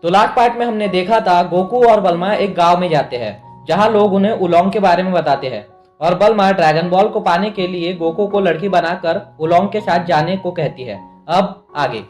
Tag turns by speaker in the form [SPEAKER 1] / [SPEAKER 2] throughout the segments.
[SPEAKER 1] तो last part में हमने देखा था गोकू और बल्मा एक गांव में जाते हैं जहां लोग उन्हें उलोंग के बारे में बताते हैं और बल्मा ड्रैगन बॉल को पाने के लिए गोकू को लड़की बनाकर उलोंग के साथ जाने को कहती है। अब आगे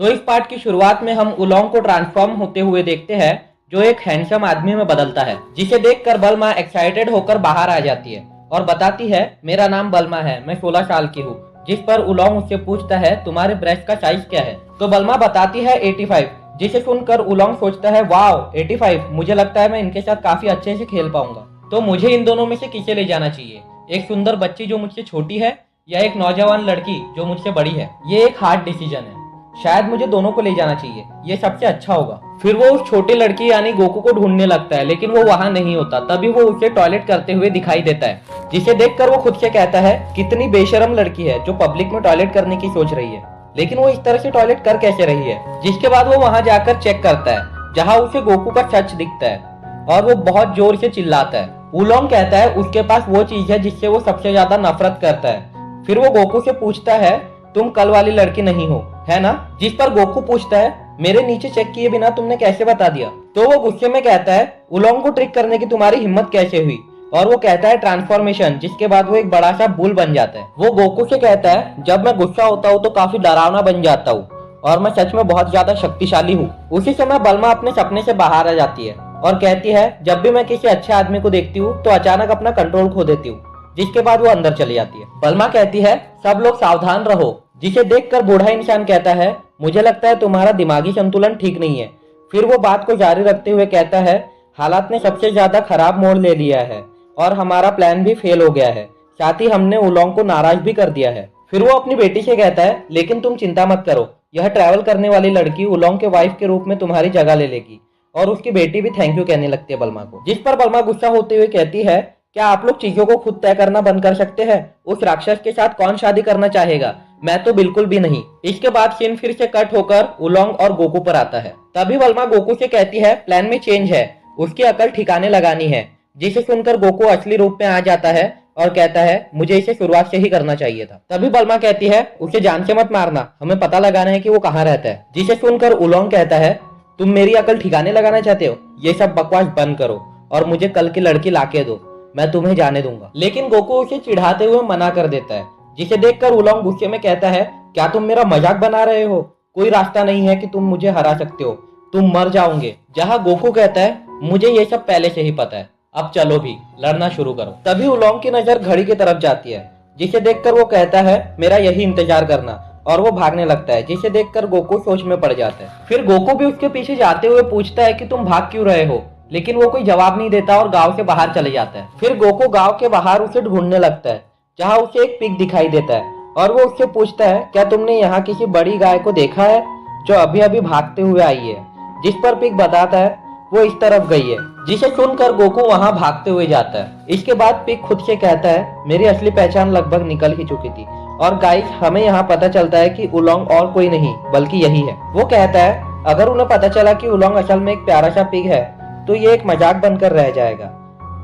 [SPEAKER 1] तो इस पार्ट की शुरुआत में हम उलोंग को ट्रांसफॉर्म होते हुए देखते हैं जो एक हैंडसम आदमी में बदलता है, जिसे देखकर बल्मा एक्साइटेड होकर बाहर आ जाती है और बताती है मेरा नाम बल्मा है, मैं 16 साल की हूँ। जिस पर उलोंग उससे पूछता है तुम्हारे ब्रेस्ट का साइज क्या है, तो बल्मा बताती है 85। जिसे सुनकर उलोंग सोचता है वाओ 85, मुझे लगता है मैं इनके साथ काफी अच्छे से खेल पाऊंगा। तो मुझे इन दोनों में से किसे ले जाना चाहिए, एक सुंदर बच्ची जो मुझसे छोटी है या एक नौजवान लड़की जो मुझसे बड़ी है। ये एक हार्ड डिसीजन है, शायद मुझे दोनों को ले जाना चाहिए, ये सबसे अच्छा होगा। फिर वो उस छोटी लड़की यानी गोकू को ढूंढने लगता है लेकिन वो वहां नहीं होता। तभी वो उसे टॉयलेट करते हुए दिखाई देता है, जिसे देखकर वो खुद से कहता है कितनी बेशरम लड़की है जो पब्लिक में टॉयलेट करने की सोच रही है, लेकिन वो इस तरह से टॉयलेट कर कैसे रही है। जिसके बाद वो वहां जाकर चेक करता है जहां उसे गोकू का सच दिखता है और वो बहुत जोर से चिल्लाता है। उलोंग कहता है उसके पास वो चीज है जिससे वो सबसे ज्यादा नफरत करता है। फिर वो गोकू से पूछता है तुम कल वाली लड़की नहीं हो, है ना? जिस पर गोकू पूछता है मेरे नीचे चेक किए बिना तुमने कैसे बता दिया? तो वो गुस्से में कहता है उलोंग को ट्रिक करने की तुम्हारी हिम्मत कैसे हुई? और वो कहता है ट्रांसफॉर्मेशन। जिसके बाद वो एक बड़ा सा बुल बन जाता है। वो गोकू से कहता है जब मैं गुस्सा होता हूँ तो काफी डरावना बन जाता हूँ और मैं सच में बहुत ज्यादा शक्तिशाली हूँ। उसी समय बल्मा अपने सपने से बाहर आ जाती है और कहती है जब भी मैं किसी अच्छे आदमी को देखती हूँ तो अचानक अपना कंट्रोल खो देती हूँ। जिसके बाद वो अंदर चली जाती है। बल्मा कहती है सब लोग सावधान रहो। जिसे देखकर बूढ़ा इंसान कहता है मुझे लगता है तुम्हारा दिमागी संतुलन ठीक नहीं है। फिर वो बात को जारी रखते हुए कहता है हालात ने सबसे ज्यादा खराब मोड़ ले लिया है और हमारा प्लान भी फेल हो गया है, साथ ही हमने उलोंग को नाराज भी कर दिया है। फिर वो अपनी बेटी से कहता है लेकिन तुम चिंता मत करो, यह ट्रैवल करने वाली लड़की उलोंग के वाइफ के रूप में तुम्हारी जगह ले लेगी। और उसकी बेटी भी थैंक यू कहने लगती है बल्मा को। जिस पर बल्मा गुस्सा होते हुए कहती है क्या आप लोग चीजों को खुद तय करना बंद कर सकते हैं? उस राक्षस के साथ कौन शादी करना चाहेगा? मैं तो बिल्कुल भी नहीं। इसके बाद सीन फिर से कट होकर उलोंग और गोकू पर आता है। तभी बल्मा गोकू से कहती है प्लान में चेंज है, उसकी अकल ठिकाने लगानी है। जिसे सुनकर गोकू असली रूप में आ जाता है और कहता है मुझे इसे शुरुआत से ही करना चाहिए था। तभी बल्मा कहती है उसे जान से मत मारना, हमें पता लगाना है कि वो कहाँ रहता है। जिसे सुनकर उलोंग कहता है तुम मेरी अकल ठिकाने लगाना चाहते हो? ये सब बकवास बंद करो और मुझे कल की लड़की लाके दो, मैं तुम्हें जाने दूंगा। लेकिन गोकू उसे चिढ़ाते हुए मना कर देता है। जिसे देखकर उलोंग गुस्से में कहता है क्या तुम मेरा मजाक बना रहे हो? कोई रास्ता नहीं है कि तुम मुझे हरा सकते हो, तुम मर जाओगे। जहां गोकू कहता है मुझे ये सब पहले से ही पता है, अब चलो भी लड़ना शुरू करो। तभी उलोंग की नजर घड़ी की तरफ जाती है। जिसे देखकर वो कहता है मेरा यही इंतजार करना, और वो भागने लगता है। जिसे देखकर गोकू सोच में पड़ जाता है। फिर गोकू भी उसके पीछे जाते हुए पूछता है कि तुम भाग क्यों रहे हो, लेकिन वो कोई जवाब नहीं देता और गांव से बाहर चले जाता है। फिर गोकू गांव के बाहर उसे ढूंढने लगता है जहां उसे एक पिग दिखाई देता है और वो उससे पूछता है क्या तुमने यहाँ किसी बड़ी गाय को देखा है जो अभी अभी भागते हुए आई है? जिस पर पिग बताता है वो इस तरफ गई है। जिसे सुनकर गोकू वहां भागते हुए जाता है। इसके बाद पिग खुद से कहता है मेरी असली पहचान लगभग निकल ही चुकी थी और गाइस हमें यहाँ पता चलता है कि उलोंग और कोई नहीं बल्कि यही है। वो कहता है अगर उन्हें पता चला कि उलोंग असल में एक प्यारा सा पिग है तो ये एक मजाक बनकर रह जाएगा।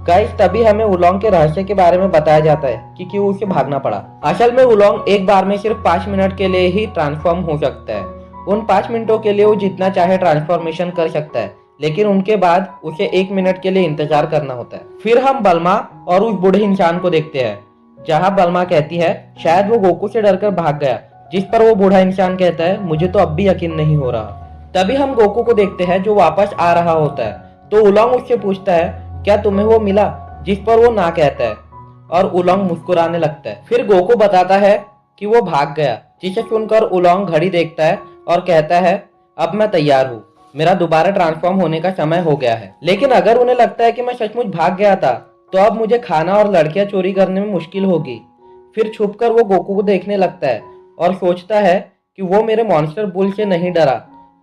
[SPEAKER 1] गाइस तभी हमें उलोंग के रहस्य के बारे में बताया जाता है कि क्यों उसे भागना पड़ा। असल में उलोंग एक बार में सिर्फ 5 मिनट के लिए ही ट्रांसफॉर्म हो सकता है। उन 5 मिनटों के लिए वो जितना चाहे ट्रांसफॉर्मेशन कर सकता है, लेकिन उनके बाद उसे 1 मिनट के लिए इंतजार करना होता है। फिर हम बल्मा और उस बूढ़े इंसान को देखते हैं जहां बल्मा कहती है शायद वो गोकू से डरकर भाग गया। जिस पर वो बूढ़ा इंसान कहता है मुझे तो अब भी यकीन नहीं हो रहा। तभी हम गोकू को देखते हैं जो वापस आ रहा होता है। तो उलोंग उससे पूछता है क्या तुम्हें वो मिला? जिस पर वो ना कहता है और उलोंग मुस्कुराने लगता है। फिर गोकू बताता है कि वो भाग गया। जिसे सुनकर उलोंग घड़ी देखता है और कहता है अब मैं तैयार हूँ, मेरा दोबारा ट्रांसफॉर्म होने का समय हो गया है। लेकिन अगर उन्हें लगता है कि मैं सचमुच भाग गया था तो अब मुझे खाना और लड़कियां चोरी करने में मुश्किल होगी। फिर छुपकर वो गोकू को देखने लगता है और सोचता है कि वो मेरे मॉन्स्टर बुल से नहीं डरा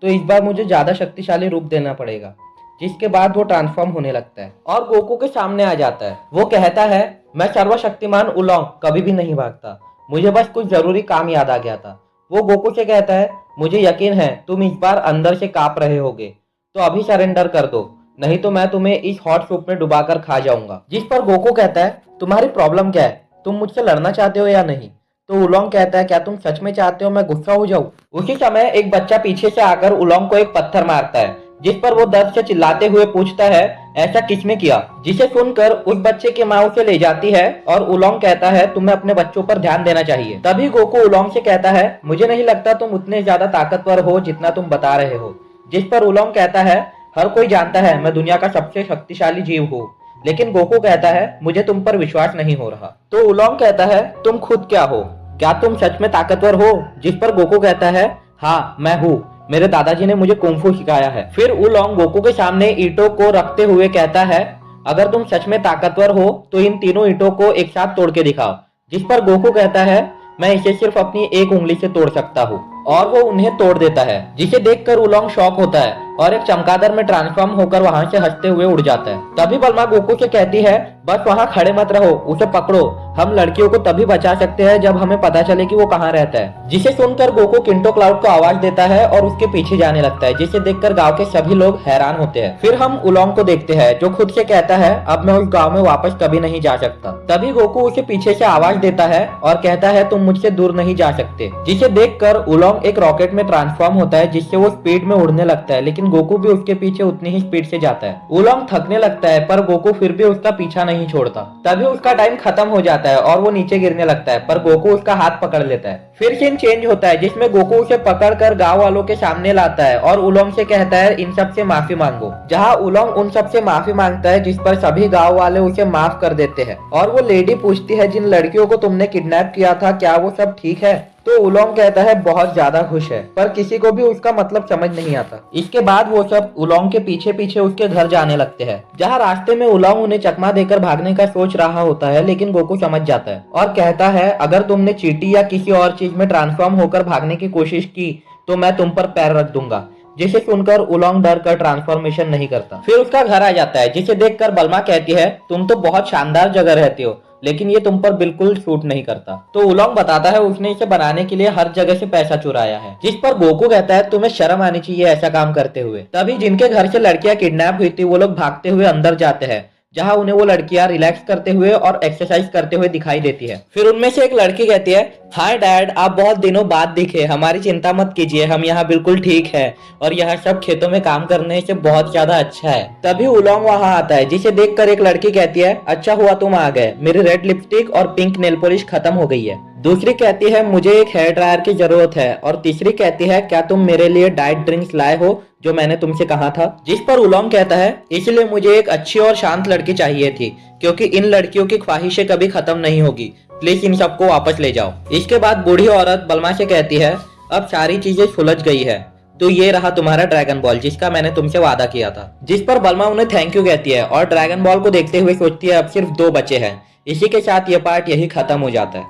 [SPEAKER 1] तो इस बार मुझे ज्यादा शक्तिशाली रूप देना पड़ेगा। जिसके बाद वो ट्रांसफॉर्म होने लगता है और गोकू के सामने आ जाता है। वो कहता है मैं सर्वशक्तिमान उलोंग कभी भी नहीं भागता, मुझे बस कुछ जरूरी काम याद आ गया था। वो गोकू से कहता है मुझे यकीन है तुम इस बार अंदर से कांप रहे होगे, तो अभी सरेंडर कर दो, नहीं तो मैं तुम्हें इस हॉट सूप में डुबाकर खा जाऊंगा। जिस पर गोकू कहता है तुम्हारी प्रॉब्लम क्या है, तुम मुझसे लड़ना चाहते हो या नहीं? तो उलोंग कहता है क्या तुम सच में चाहते हो मैं गुस्सा हो जाऊं? उसी समय एक बच्चा पीछे से आकर उलोंग को एक पत्थर मारता है जिस पर वो दर्द से चिल्लाते हुए पूछता है ऐसा किसने किया, जिसे सुनकर उस बच्चे की माँ उसे ले जाती है और उलोंग कहता है तुम्हें अपने बच्चों पर ध्यान देना चाहिए। तभी गोकू उलोंग से कहता है मुझे नहीं लगता तुम उतने ज्यादा ताकतवर हो जितना तुम बता रहे हो। जिस पर उलोंग कहता है हर कोई जानता है मैं दुनिया का सबसे शक्तिशाली जीव हूँ। लेकिन गोकू कहता है मुझे तुम पर विश्वास नहीं हो रहा। तो उलोंग कहता है तुम खुद क्या हो, क्या तुम सच में ताकतवर हो। जिस पर गोकू कहता है हाँ मैं हूँ, मेरे दादाजी ने मुझे कुंफू सिखाया है। फिर उलोंग गोकू के सामने ईंटों को रखते हुए कहता है अगर तुम सच में ताकतवर हो तो इन तीनों ईंटों को एक साथ तोड़ के दिखाओ। जिस पर गोकू कहता है मैं इसे सिर्फ अपनी एक उंगली से तोड़ सकता हूँ, और वो उन्हें तोड़ देता है। जिसे देखकर उलोंग शॉक होता है और एक चमगादड़ में ट्रांसफॉर्म होकर वहां से हंसते हुए उड़ जाता है। तभी बलमा गोकू से कहती है बस वहां खड़े मत रहो, उसे पकड़ो, हम लड़कियों को तभी बचा सकते हैं जब हमें पता चले कि वो कहाँ रहता है। जिसे सुनकर गोकू किंटो क्लाउड को आवाज देता है और उसके पीछे जाने लगता है, जिसे देखकर गांव के सभी लोग हैरान होते हैं। फिर हम उलोंग को देखते हैं जो खुद से कहता है अब मैं उस गाँव में वापस कभी नहीं जा सकता। तभी गोकू उसे पीछे से आवाज देता है और कहता है तुम मुझसे दूर नहीं जा सकते। जिसे देखकर उलोंग एक रॉकेट में ट्रांसफॉर्म होता है जिससे वो स्पीड में उड़ने लगता है, लेकिन गोकू भी उसके पीछे उतनी ही स्पीड से जाता है। उलोंग थकने लगता है पर गोकू फिर भी उसका पीछा नहीं छोड़ता। तभी उसका टाइम खत्म हो जाता है और वो नीचे गिरने लगता है, पर गोकू उसका हाथ पकड़ लेता है। फिर सीन चेंज होता है जिसमें गोकू उसे पकड़कर गांव वालों के सामने लाता है और उलोंग से कहता है इन सब से माफी मांगो। जहां उलोंग उन सब से माफी मांगता है जिस पर सभी गांव वाले उसे माफ कर देते हैं। और वो लेडी पूछती है जिन लड़कियों को तुमने किडनैप किया था क्या वो सब ठीक है। तो उलोंग कहता है बहुत ज्यादा खुश है, पर किसी को भी उसका मतलब समझ नहीं आता। इसके बाद वो सब उलोंग के पीछे पीछे उसके घर जाने लगते हैं, जहाँ रास्ते में उलोंग उन्हें चकमा देकर भागने का सोच रहा होता है, लेकिन गोकू समझ जाता है और कहता है अगर तुमने चींटी या किसी और चीज में ट्रांसफॉर्म होकर भागने की कोशिश की तो मैं तुम पर पैर रख दूंगा। जिसे सुनकर उलोंग डर कर ट्रांसफॉर्मेशन नहीं करता। फिर उसका घर आ जाता है, जिसे देखकर बलमा कहती है तुम तो बहुत शानदार जगह रहती हो, लेकिन ये तुम पर बिल्कुल सूट नहीं करता। तो उलोंग बताता है उसने इसे बनाने के लिए हर जगह से पैसा चुराया है। जिस पर गोकू कहता है तुम्हें शर्म आनी चाहिए ऐसा काम करते हुए। तभी जिनके घर से लड़कियां किडनैप हुई थी वो लोग भागते हुए अंदर जाते हैं, जहां उन्हें वो लड़कियां रिलैक्स करते हुए और एक्सरसाइज करते हुए दिखाई देती है। फिर उनमें से एक लड़की कहती है हाय डैड, आप बहुत दिनों बाद दिखे, हमारी चिंता मत कीजिए, हम यहाँ बिल्कुल ठीक है और यह सब खेतों में काम करने से बहुत ज्यादा अच्छा है। तभी उलोंग वहाँ आता है, जिसे देखकर एक लड़की कहती है अच्छा हुआ तुम आ गए, मेरी रेड लिपस्टिक और पिंक नेल पॉलिश खत्म हो गई है। दूसरी कहती है मुझे एक हेयर ड्रायर की जरूरत है और तीसरी कहती है क्या तुम मेरे लिए डाइट ड्रिंक्स लाए हो जो मैंने तुमसे कहा था। जिस पर उलोंग कहता है इसलिए मुझे एक अच्छी और शांत लड़की चाहिए थी, क्योंकि इन लड़कियों की ख्वाहिशें कभी खत्म नहीं होगी, प्लीज इन सबको वापस ले जाओ। इसके बाद बूढ़ी औरत बलमा से कहती है अब सारी चीजें सुलझ गई है, तो ये रहा तुम्हारा ड्रैगन बॉल जिसका मैंने तुमसे वादा किया था। जिस पर बलमा उन्हें थैंक यू कहती है और ड्रैगन बॉल को देखते हुए सोचती है अब सिर्फ 2 बचे हैं। इसी के साथ ये पार्ट यही खत्म हो जाता है।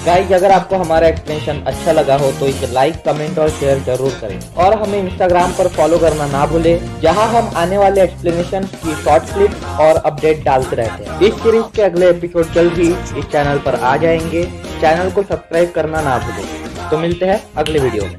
[SPEAKER 1] गाइस अगर आपको हमारा एक्सप्लेनेशन अच्छा लगा हो तो इसे लाइक कमेंट और शेयर जरूर करें और हमें इंस्टाग्राम पर फॉलो करना ना भूलें, जहां हम आने वाले एक्सप्लेनेशन की शॉर्ट क्लिप और अपडेट डालते रहते हैं। इस सीरीज के अगले एपिसोड जल्द ही इस चैनल पर आ जाएंगे, चैनल को सब्सक्राइब करना ना भूलें। तो मिलते हैं अगले वीडियो में।